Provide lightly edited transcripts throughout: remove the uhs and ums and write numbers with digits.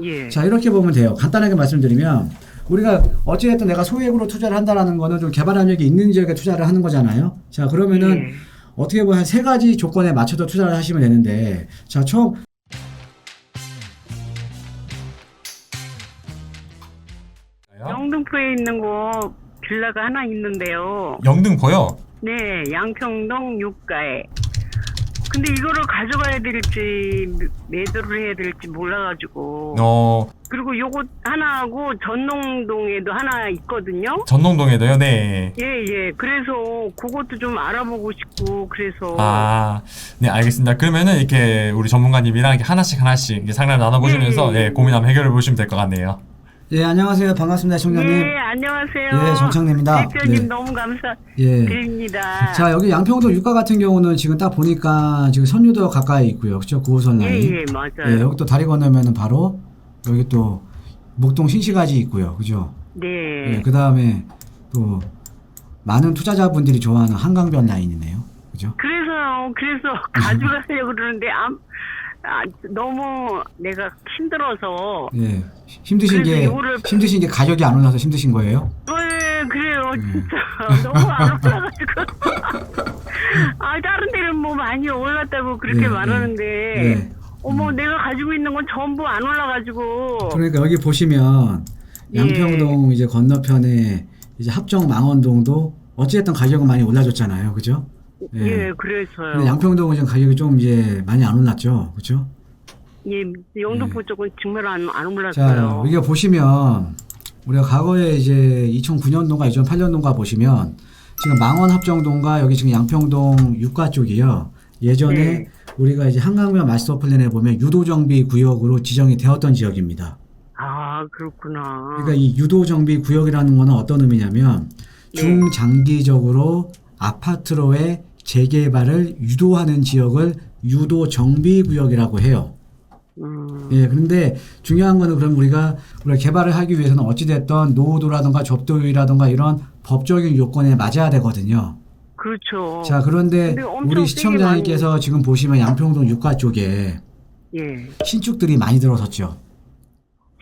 예. 자, 이렇게 보면 돼요. 간단하게 말씀드리면 우리가 어찌됐든 내가 소액으로 투자를 한다라는 거는 좀 개발 압력이 있는 지역에 투자를 하는 거잖아요. 자, 그러면은 예. 어떻게 보면 한 세 가지 조건에 맞춰서 투자를 하시면 되는데, 자, 처음 영등포에 있는 거 빌라가 하나 있는데요. 영등포요? 네, 양평동 육가에. 근데 이거를 가져가야 될지 매도를 해야 될지 몰라가지고. 그리고 요거 하나 하고 전농동에도 하나 있거든요. 전농동에도요? 네. 예. 그래서 그것도 좀 알아보고 싶고 그래서. 아, 네, 알겠습니다. 그러면은 이렇게 우리 전문가님이랑 이렇게 하나씩 이렇게 상담 나눠보시면서 예. 예, 고민 한번 해결해 보시면 될 것 같네요. 예, 안녕하세요. 반갑습니다, 청장님. 예, 안녕하세요. 예, 정창래입니다. 대표님 네. 너무 예. 감사드립니다. 자, 여기 양평동 육가 같은 경우는 지금 딱 보니까 지금 선유도 가까이 있고요. 그렇죠? 9호선 라인. 예, 맞아요. 예, 여기 또 다리 건너면은 바로 여기 또 목동 신시가지 있고요. 그죠? 네. 예, 그다음에 또 많은 투자자분들이 좋아하는 한강변 라인이네요. 그죠? 그래서 가져가려고 그러는데 너무 내가 힘들어서. 예. 힘드신 그래서 힘드신 게 가격이 안 올라서 힘드신 거예요? 네, 그래요. 진짜 너무 안 올라가지고. 다른 데는 뭐 많이 올랐다고 그렇게 예, 말하는데 예. 어머 내가 가지고 있는 건 전부 안 올라가지고. 그러니까 여기 보시면 양평동 이제 건너편에 이제 합정 망원동도 어찌됐든 가격은 많이 올라졌잖아요. 그죠? 예, 그래서요. 근데 양평동은 지금 가격이 좀 이제 많이 안 올랐죠. 그죠? 예, 영등포 쪽은 정말 안 자, 올랐어요. 여기가 보시면 우리가 과거에 이제 2009년도인가 2008년도인가 보시면 지금 망원 합정동과 여기 지금 양평동 육가 쪽이요. 예전에 네. 우리가 이제 한강변 마스터 플랜에 보면 유도정비 구역으로 지정이 되었던 지역입니다. 그렇구나. 그러니까 이 유도정비 구역이라는 거는 어떤 의미냐면 중장기적으로 아파트로의 재개발을 유도하는 지역을 유도정비구역이라고 해요. 예, 그런데 중요한 거는 그럼 우리가 개발을 하기 위해서는 어찌됐든 노후도라든가 접도율이라든가 이런 법적인 요건에 맞아야 되거든요. 그렇죠. 자, 그런데 근데 엄청 우리 세게 시청자님께서 지금 보시면 양평동 육가 쪽에 예. 신축들이 많이 들어섰죠.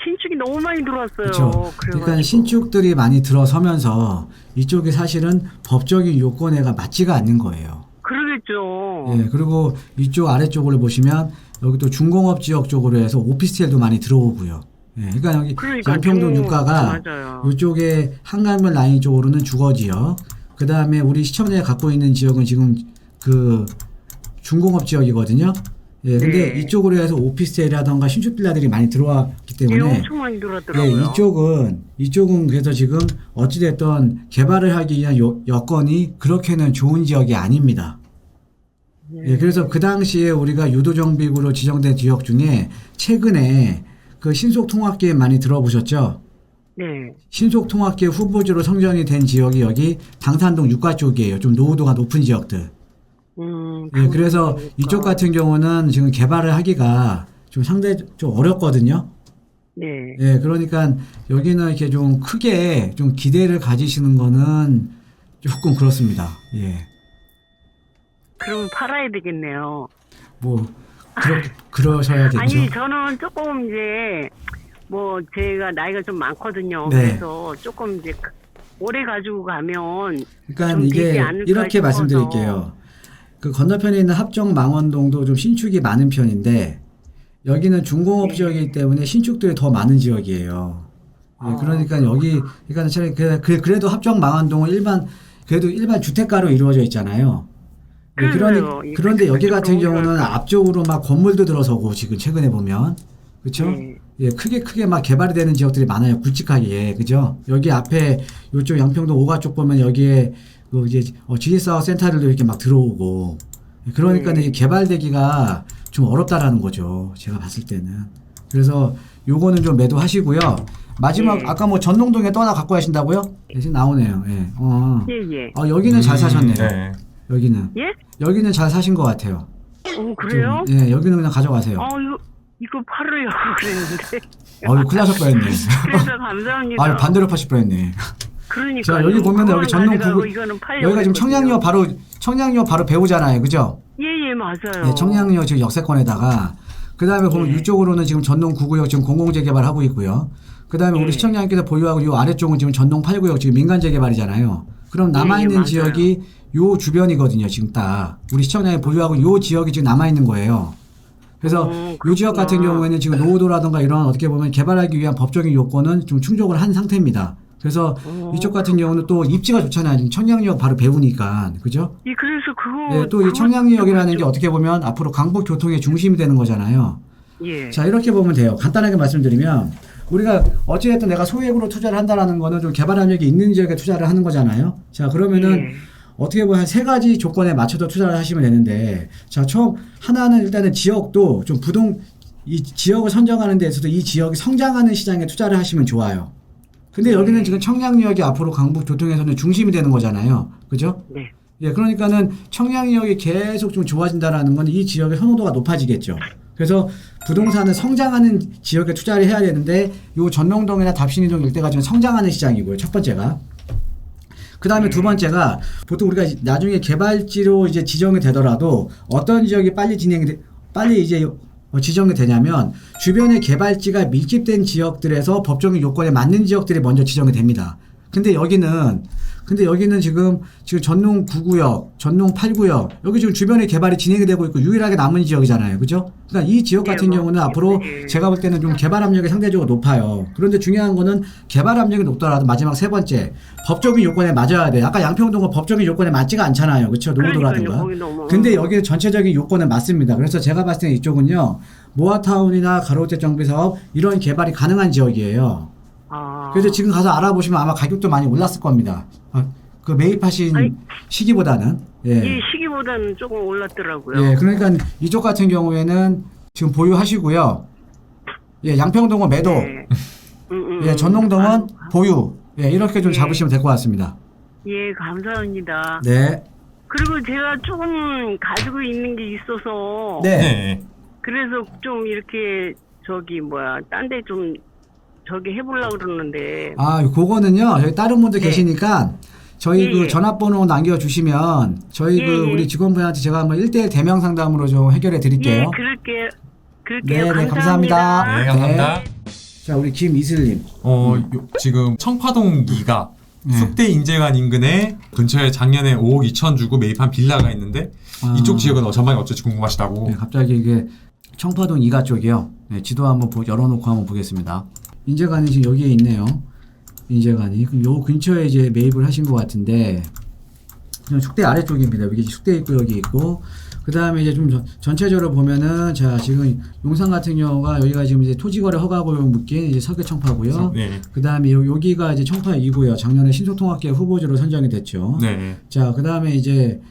신축이 너무 많이 들어왔어요. 그렇죠. 그러니까 그래가지고. 신축들이 많이 들어서면서 이쪽이 사실은 법적인 요건에가 맞지가 않는 거예요. 그러겠죠. 예, 그리고 이쪽 아래쪽으로 보시면 여기 또 중공업 지역 쪽으로 해서 오피스텔도 많이 들어오고요. 예, 그러니까 여기 양평동 육가가 맞아요. 이쪽에 한강변 라인 쪽으로는 주거 지역, 그 다음에 우리 시청자가 갖고 있는 지역은 지금 그 중공업 지역이거든요. 예, 근데 네. 이쪽으로 해서 오피스텔이라던가 신축 빌라들이 많이 들어왔기 예, 때문에 엄청 많이 들어왔더라고요. 예, 이쪽은 그래서 지금 어찌됐든 개발을 하기 위한 여건이 그렇게는 좋은 지역이 아닙니다. 예, 그래서 그 당시에 우리가 유도정비구로 지정된 지역 중에 최근에 그 신속통합기에 많이 들어보셨죠? 네. 신속통합기 후보지로 선정이 된 지역이 여기 당산동 육가 쪽이에요. 좀 노후도가 높은 지역들. 예, 그래서 이쪽 같은 경우는 지금 개발을 하기가 좀 상당히 좀 어렵거든요. 네. 예, 그러니까 여기는 이렇게 좀 크게 좀 기대를 가지시는 거는 조금 그렇습니다. 예. 그럼 팔아야 되겠네요. 뭐, 그러셔야겠죠. 아니, 저는 조금 이제, 제가 나이가 좀 많거든요. 네. 그래서 조금 이제, 오래 가지고 가면. 그러니까 좀 되지 이게 않을까 이렇게 싶어서. 말씀드릴게요. 그 건너편에 있는 합정 망원동도 좀 신축이 많은 편인데 여기는 중공업 지역이기 때문에 신축들이 더 많은 지역이에요. 예, 그러니까 여기 그러니까 차라리 그래도 합정 망원동은 그래도 일반 주택가로 이루어져 있잖아요. 예, 그래요. 그런데 여기 같은 그런 경우는 거랄까. 앞쪽으로 막 건물도 들어서고 지금 최근에 보면 그렇죠? 네. 예, 크게 막 개발이 되는 지역들이 많아요. 굵직하게. 그죠? 여기 앞에 요쪽 양평동 오가 쪽 보면 여기에 그 이제 지리사업 센터들도 이렇게 막 들어오고. 그러니까 이 개발되기가 좀 어렵다라는 거죠. 제가 봤을 때는. 그래서 요거는 좀 매도하시고요. 마지막 아까 뭐 전농동에 또 하나 갖고 가신다고요? 네, 지금 나오네요. 예. 예. 여기는 잘 사셨네요. 네. 여기는. 예? 여기는 잘 사신 것 같아요. 그래요? 좀, 예, 여기는 그냥 가져가세요. 이거 팔으려고 그랬는데. 큰일 나실 뻔했네. 그래서 감사합니다. 반대로 파실 뻔했네. 그러니까. 자, 여기 보면 여기 전농 구분, 여기가 지금 청량리호 바로 배우잖아요. 그죠? 예, 맞아요. 네, 청량리호 지금 역세권에다가 그 다음에 보면 예. 이쪽으로는 지금 전농 9구역 지금 공공재개발하고 있고요. 그 다음에 우리 시청자님께서 보유하고 이 아래쪽은 지금 전농 8구역 지금 민간재개발이잖아요. 그럼 남아있는 맞아요. 지역이 요 주변이거든요. 지금 딱. 우리 시청자님 보유하고 요 지역이 지금 남아있는 거예요. 그래서 요 지역 같은 경우에는 지금 노후도라든가 이런 어떻게 보면 개발하기 위한 법적인 요건은 좀 충족을 한 상태입니다. 그래서 이쪽 같은 경우는 또 입지가 좋잖아요. 지금 청량리역 바로 배우니까. 그죠? 예, 그래서 그거. 네, 또 이 청량리역이라는 게 어떻게 보면 앞으로 강북 교통의 중심이 되는 거잖아요. 예. 자, 이렇게 보면 돼요. 간단하게 말씀드리면 우리가 어찌됐든 내가 소액으로 투자를 한다라는 거는 좀 개발 압력이 있는 지역에 투자를 하는 거잖아요. 자, 그러면은 예. 어떻게 보면 한 세 가지 조건에 맞춰서 투자를 하시면 되는데, 자, 처음 하나는 일단은 지역도 좀 이 지역을 선정하는 데 있어서 이 지역이 성장하는 시장에 투자를 하시면 좋아요. 근데 여기는 지금 청량리역이 앞으로 강북 교통에서는 중심이 되는 거잖아요. 그죠? 네. 예, 그러니까는 청량리역이 계속 좀 좋아진다라는 건 이 지역의 선호도가 높아지겠죠. 그래서 부동산은 성장하는 지역에 투자를 해야 되는데 요 전농동이나 답신이동 일대가 지금 성장하는 시장이고요. 첫 번째가. 그 다음에 두 번째가 보통 우리가 나중에 개발지로 이제 지정이 되더라도 어떤 지역이 빨리 이제 지정이 되냐면 주변에 개발지가 밀집된 지역들에서 법적인 요건에 맞는 지역들이 먼저 지정이 됩니다. 근데 여기는 지금 전농 9구역, 전농 8구역 여기 지금 주변에 개발이 진행이 되고 있고 유일하게 남은 지역이잖아요. 그죠? 그러니까 이 지역 같은 경우는 앞으로 제가 볼 때는 좀 개발 압력이 상대적으로 높아요. 그런데 중요한 거는 개발 압력이 높더라도 마지막 세 번째 법적인 요건에 맞아야 돼요. 아까 양평동은 법적인 요건에 맞지가 않잖아요. 그렇죠? 노후도라든가. 근데 여기 전체적인 요건은 맞습니다. 그래서 제가 봤을 때는 이쪽은요. 모아타운이나 가로주택 정비 사업 이런 개발이 가능한 지역이에요. 그래서 지금 가서 알아보시면 아마 가격도 많이 올랐을 겁니다. 그 매입하신 시기보다는. 예. 이 시기보다는 조금 올랐더라고요. 예, 그러니까 이쪽 같은 경우에는 지금 보유하시고요. 예, 양평동은 매도. 예, 전농동은 보유. 예, 이렇게 좀 잡으시면 될 것 같습니다. 예, 감사합니다. 네. 그리고 제가 조금 가지고 있는 게 있어서. 네. 네. 그래서 좀 이렇게 딴 데 좀 해보려고 그러는데. 아, 그거는요. 저희 다른 분들 계시니까 저희 그 전화번호 남겨주시면 저희 우리 직원분한테 제가 한번 1대1 대면 상담으로 좀 해결해 드릴게요. 예, 그럴게요. 네, 감사합니다. 네, 감사합니다. 자, 우리 김이슬님. 지금 청파동 2가 숙대 인재관 인근에 근처에 작년에 5억 2천 주고 매입한 빌라가 있는데 이쪽 지역은 전망이 어쩔지 궁금하시다고. 네, 갑자기 이게 청파동 2가 쪽이요. 네, 지도 한번 열어놓고 한번 보겠습니다. 인재관이 지금 여기에 있네요. 인재관이. 그럼 요 근처에 이제 매입을 하신 것 같은데, 숙대 아래쪽입니다. 여기 숙대 입구역이 있고, 그 다음에 이제 좀 전체적으로 보면은, 자, 지금 용산 같은 경우가 여기가 지금 이제 토지거래 허가구역 묶인 이제 서계청파고요. 네. 그 다음에 여기가 이제 청파 2구요. 작년에 신속통합계 후보지로 선정이 됐죠. 네. 자, 그 다음에 이제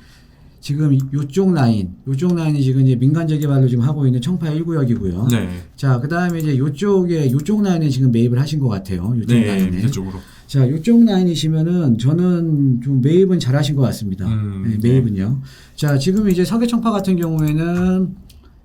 지금 요쪽 라인이 지금 이제 민간 재개발로 지금 하고 있는 청파 1구역이고요. 네. 자, 그 다음에 이제 요쪽 라인에 지금 매입을 하신 것 같아요. 요쪽 라인에. 이쪽으로. 자, 요쪽 라인이시면은 저는 좀 매입은 잘 하신 것 같습니다. 네, 매입은요. 자, 지금 이제 서계청파 같은 경우에는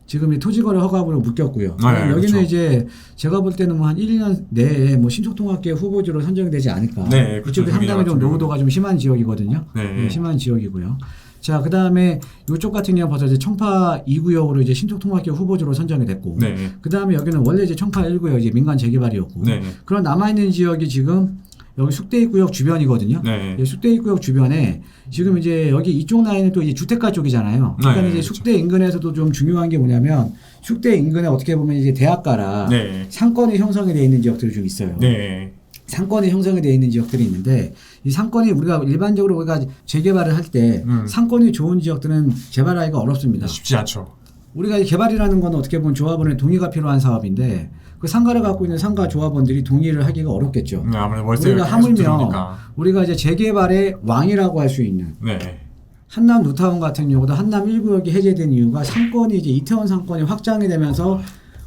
지금 이 토지거래 허가구로 묶였고요. 네, 여기는 그렇죠. 이제 제가 볼 때는 뭐 한 1년 내에 뭐 신속통합계 후보지로 선정이 되지 않을까. 네, 그렇죠. 이쪽이 상당히 좀 노후도가 좀 심한 지역이거든요. 네. 심한 지역이고요. 자, 그 다음에 요쪽 같은 경우 벌써 이제 청파 2구역으로 이제 신속통합계 후보지로 선정이 됐고, 네. 그 다음에 여기는 원래 이제 청파 1구역 이제 민간 재개발이었고, 네. 그런 남아있는 지역이 지금 여기 숙대입구역 주변이거든요. 네. 예, 숙대입구역 주변에 지금 이제 여기 이쪽 라인은 또 이제 주택가 쪽이잖아요. 그러니까 네, 이제 그렇죠. 숙대 인근에서도 좀 중요한 게 뭐냐면 숙대 인근에 어떻게 보면 이제 대학가라 네. 상권이 형성이 되어 있는 지역들이 좀 있어요. 네. 상권이 형성이 되어 있는 지역들이 있는데 이 상권이 우리가 일반적으로 우리가 재개발을 할 때 상권이 좋은 지역들은 개발하기가 어렵습니다. 쉽지 않죠. 우리가 개발이라는 건 어떻게 보면 조합원의 동의가 필요한 사업인데 그 상가를 갖고 있는 상가 조합원들이 동의를 하기가 어렵겠죠. 아무래도 월세가 우리가 계속 하물며 들어오니까. 우리가 이제 재개발의 왕이라고 할 수 있는 네. 한남 뉴타운 같은 경우도 한남 1구역이 해제된 이유가 상권이 이제 이태원 상권이 확장이 되면서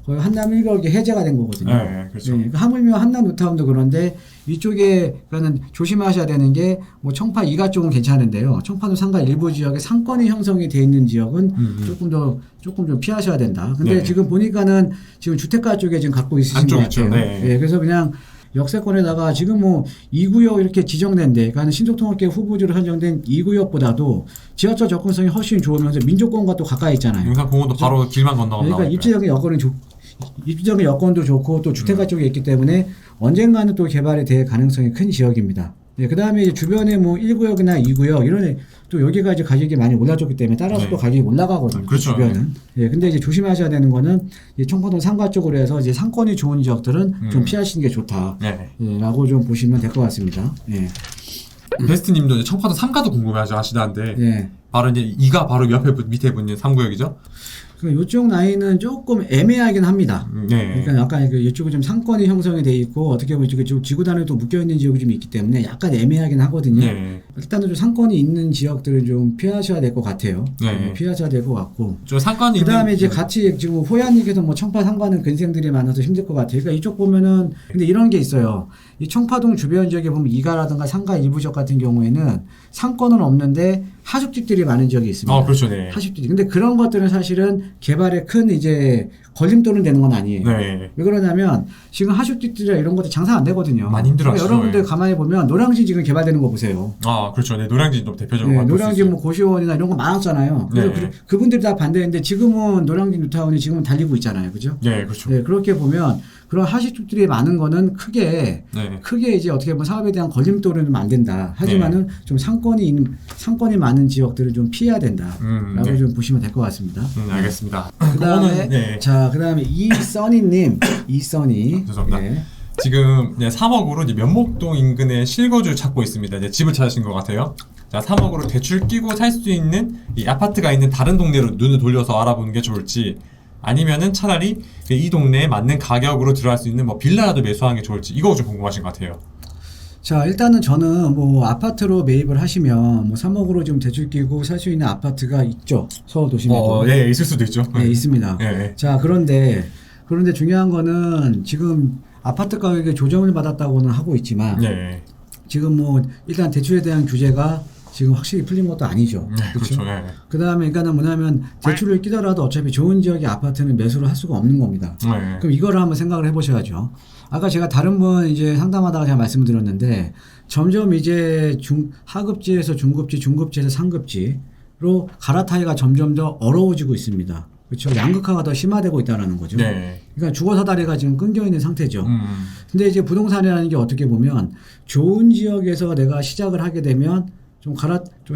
거의 한남 1구역이 해제가 된 거거든요. 네, 그렇죠. 네, 하물며 한남 뉴타운도 그런데 이쪽에 그러니까는 조심하셔야 되는 게 뭐 청파 2가 쪽은 괜찮은데요. 청파도 상가 일부 지역에 상권이 형성이 돼 있는 지역은 조금 좀 피하셔야 된다. 근데 네. 지금 보니까는 지금 주택가 쪽에 지금 갖고 있으신 것 안쪽 같아요. 있죠. 네. 네, 그래서 그냥 역세권에다가 지금 뭐 2구역 이렇게 지정된데, 그러니까 신속통합계 후보지로 선정된 2구역보다도 지하철 접근성이 훨씬 좋으면서 민족권과 또 가까이 있잖아요. 용산공원도 바로 길만 건너가면 그러니까 나오니까. 입지적인 여건도 좋고 또 주택가 쪽에 있기 때문에 언젠가는 또 개발이 될 가능성이 큰 지역입니다. 네, 그 다음에 이제 주변에 뭐 1구역이나 2구역 이런 또 여기가 이제 가격이 많이 올라졌기 때문에 따라서 네. 또 가격이 올라가거든요. 그렇죠. 주변은. 예, 근데 이제 조심하셔야 되는 거는 이 청파동 상가 쪽으로 해서 이제 상권이 좋은 지역들은 좀 피하시는 게 좋다. 네. 예, 라고 좀 보시면 될 것 같습니다. 예. 베스트님도 이제 청파동 3가도 궁금해하죠 하시다는데 예. 바로 이제 2가 바로 옆에 밑에 붙는 3구역이죠. 이쪽 라인은 조금 애매하긴 합니다. 네. 그러니까 약간 이쪽은 좀 상권이 형성이 돼 있고 어떻게 보면 이쪽에 좀 지구단위로 또 묶여 있는 지역이 좀 있기 때문에 약간 애매하긴 하거든요. 네. 일단은 좀 상권이 있는 지역들은 좀 피하셔야 될 것 같아요. 네. 피하셔야 될 것 같고. 저 상권이 그 다음에 있는 이제 같이 지금 호야님께서 뭐 청파 상가는 근생들이 많아서 힘들 것 같아요. 그러니까 이쪽 보면은 근데 이런 게 있어요. 이 청파동 주변 지역에 보면 이가라든가 상가 일부 지역 같은 경우에는 상권은 없는데 하숙집들이 많은 지역이 있습니다. 그렇죠. 네. 하숙집. 근데 그런 것들은 사실은 개발에 큰 이제 걸림돌은 되는 건 아니에요. 네. 왜 그러냐면 지금 하숙집들이나 이런 것들 장사 안 되거든요. 많이 힘들어하시죠. 그러니까 여러분들 예. 가만히 보면 노량진 지금 개발되는 거 보세요. 그렇죠. 네, 노량진도 대표적으로 네, 노량진 뭐 고시원이나 이런 거 많았잖아요. 그래서 네. 그분들이 다 반대했는데 지금은 노량진 뉴타운이 지금은 달리고 있잖아요. 그죠? 네, 그렇죠. 네, 그렇게 보면 그런 하식집들이 많은 거는 크게 이제 어떻게 보면 사업에 대한 걸림돌은 좀 안 된다. 하지만은 좀 상권이 많은 지역들을 좀 피해야 된다라고 네. 좀 보시면 될 것 같습니다. 알겠습니다. 그다음에 네. 자, 그다음에 이써니님, 이써니. 죄송합니다. 네. 지금 3억으로 이제 면목동 인근의 실거주 찾고 있습니다. 이제 집을 찾으신 것 같아요. 자, 3억으로 대출 끼고 살 수 있는 이 아파트가 있는 다른 동네로 눈을 돌려서 알아보는 게 좋을지, 아니면은 차라리 이 동네에 맞는 가격으로 들어갈 수 있는 뭐 빌라라도 매수하는 게 좋을지, 이거 좀 궁금하신 것 같아요. 자, 일단은 저는 뭐 아파트로 매입을 하시면 뭐 3억으로 좀 대출 끼고 살 수 있는 아파트가 있죠. 서울 도심에도. 예, 있을 수도 있죠. 네, 있습니다. 예. 자, 그런데 중요한 거는 지금 아파트 가격에 조정을 받았다고는 하고 있지만 예. 지금 뭐 일단 대출에 대한 규제가 지금 확실히 풀린 것도 아니죠. 그렇죠. 예. 그 다음에 그러니까는 뭐냐면 대출을 끼더라도 어차피 좋은 지역의 아파트는 매수를 할 수가 없는 겁니다. 예. 그럼 이거를 한번 생각을 해보셔야죠. 아까 제가 다른 분 이제 상담하다가 제가 말씀을 드렸는데 점점 이제 하급지에서 중급지, 중급지에서 상급지로 갈아타기가 점점 더 어려워지고 있습니다. 그렇죠. 양극화가 더 심화되고 있다는 거죠. 네. 그러니까 주거 사다리가 지금 끊겨 있는 상태죠. 근데 이제 부동산이라는 게 어떻게 보면 좋은 지역에서 내가 시작을 하게 되면 좀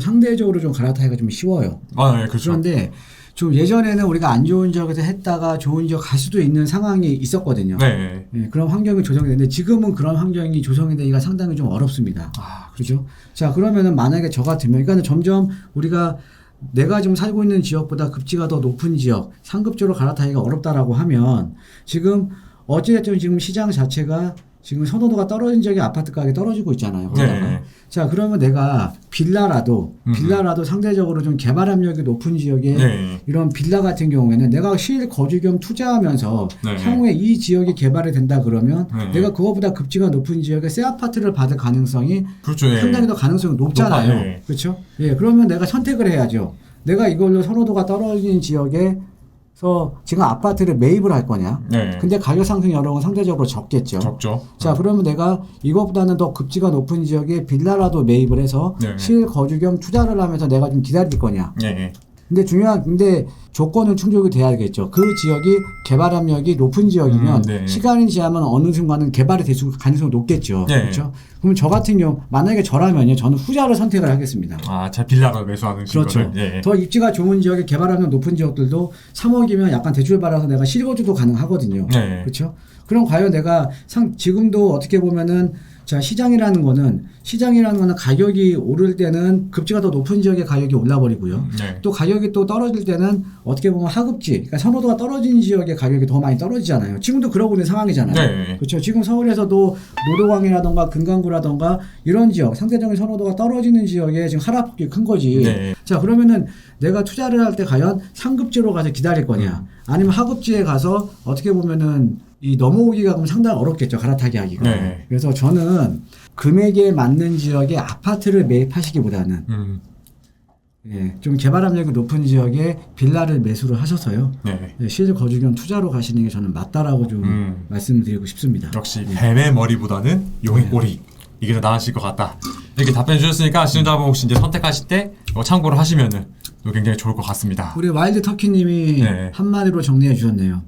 상대적으로 좀 갈아타기가 좀 쉬워요. 예, 그렇죠. 그런데 좀 예전에는 우리가 안 좋은 지역에서 했다가 좋은 지역 갈 수도 있는 상황이 있었거든요. 네. 예, 그런 환경이 조성이 되는데 지금은 그런 환경이 조성이 되기가 상당히 좀 어렵습니다. 그렇죠? 자, 그러면은 만약에 저 같으면, 그러니까 점점 우리가 내가 지금 살고 있는 지역보다 급지가 더 높은 지역, 상급지로 갈아타기가 어렵다라고 하면 지금 어찌됐든 지금 시장 자체가 지금 선호도가 떨어진 지역의 아파트 가격이 떨어지고 있잖아요. 네. 자, 그러면 내가 빌라라도 상대적으로 좀 개발 압력이 높은 지역에 네. 이런 빌라 같은 경우에는 내가 실거주 겸 투자하면서 네. 향후에 이 지역이 개발이 된다 그러면 네. 내가 그거보다 급지가 높은 지역에 새 아파트를 받을 가능성이 그렇죠. 예. 상당히 더 가능성이 높잖아요. 높아, 예. 그렇죠? 예, 그러면 내가 선택을 해야죠. 내가 이걸로 선호도가 떨어진 지역에서 지금 아파트를 매입을 할 거냐? 네. 근데 가격 상승 여력은 상대적으로 적겠죠. 적죠. 자, 그러면 내가 이것보다는 더 급지가 높은 지역에 빌라라도 매입을 해서 네. 실거주 겸 투자를 하면서 내가 좀 기다릴 거냐? 예. 근데 조건은 충족이 돼야겠죠. 그 지역이 개발 압력이 높은 지역이면 네. 시간이 지나면 어느 순간은 개발이 될 가능성이 높겠죠. 네. 그렇죠? 그럼 저 같은 경우 만약에 저라면요, 저는 후자를 선택을 하겠습니다. 자, 빌라로 매수하는 그렇죠. 거를. 예. 더 입지가 좋은 지역에 개발 압력 높은 지역들도 3억이면 약간 대출 받아서 내가 실거주도 가능하거든요. 네. 그렇죠? 그럼 과연 내가 지금도 어떻게 보면은 자, 시장이라는 거는 가격이 오를 때는 급지가 더 높은 지역의 가격이 올라버리고요. 네. 또 가격이 또 떨어질 때는 어떻게 보면 하급지, 그러니까 선호도가 떨어진 지역의 가격이 더 많이 떨어지잖아요. 지금도 그러고 있는 상황이잖아요. 네. 그렇죠. 지금 서울에서도 노도광이라던가 금강구라던가 이런 지역, 상대적인 선호도가 떨어지는 지역에 지금 하락폭이 큰 거지. 네. 자, 그러면은 내가 투자를 할 때 과연 상급지로 가서 기다릴 거냐, 아니면 하급지에 가서 어떻게 보면은 이 넘어오기가 그럼 상당히 어렵겠죠. 갈아타기 하기가. 네. 그래서 저는 금액에 맞는 지역에 아파트를 매입하시기보다는 예, 좀 개발 압력이 높은 지역에 빌라를 매수를 하셔서요. 네. 예, 실거주경 투자로 가시는 게 저는 맞다라고 좀 말씀드리고 싶습니다. 역시 뱀의 머리보다는 용의 꼬리 이게 더 나으실 것 같다. 이렇게 답변 주셨으니까 시청자분 혹시 이제 선택하실 때 참고를 하시면은 또 굉장히 좋을 것 같습니다. 우리 와일드 터키님이 네. 한마디로 정리해 주셨네요.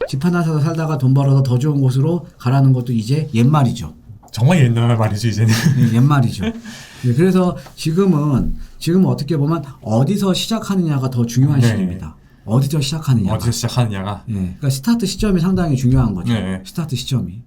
집 하나 사서 살다가 돈 벌어서 더 좋은 곳으로 가라는 것도 이제 옛말이죠. 정말 옛날 말이죠 이제는. 네, 옛말이죠. 네, 그래서 지금은 어떻게 보면 어디서 시작하느냐가 더 중요한 네. 시기입니다. 어디서 시작하느냐. 어디서 시작하느냐가. 네, 그러니까 스타트 시점이 상당히 중요한 거죠. 네. 스타트 시점이.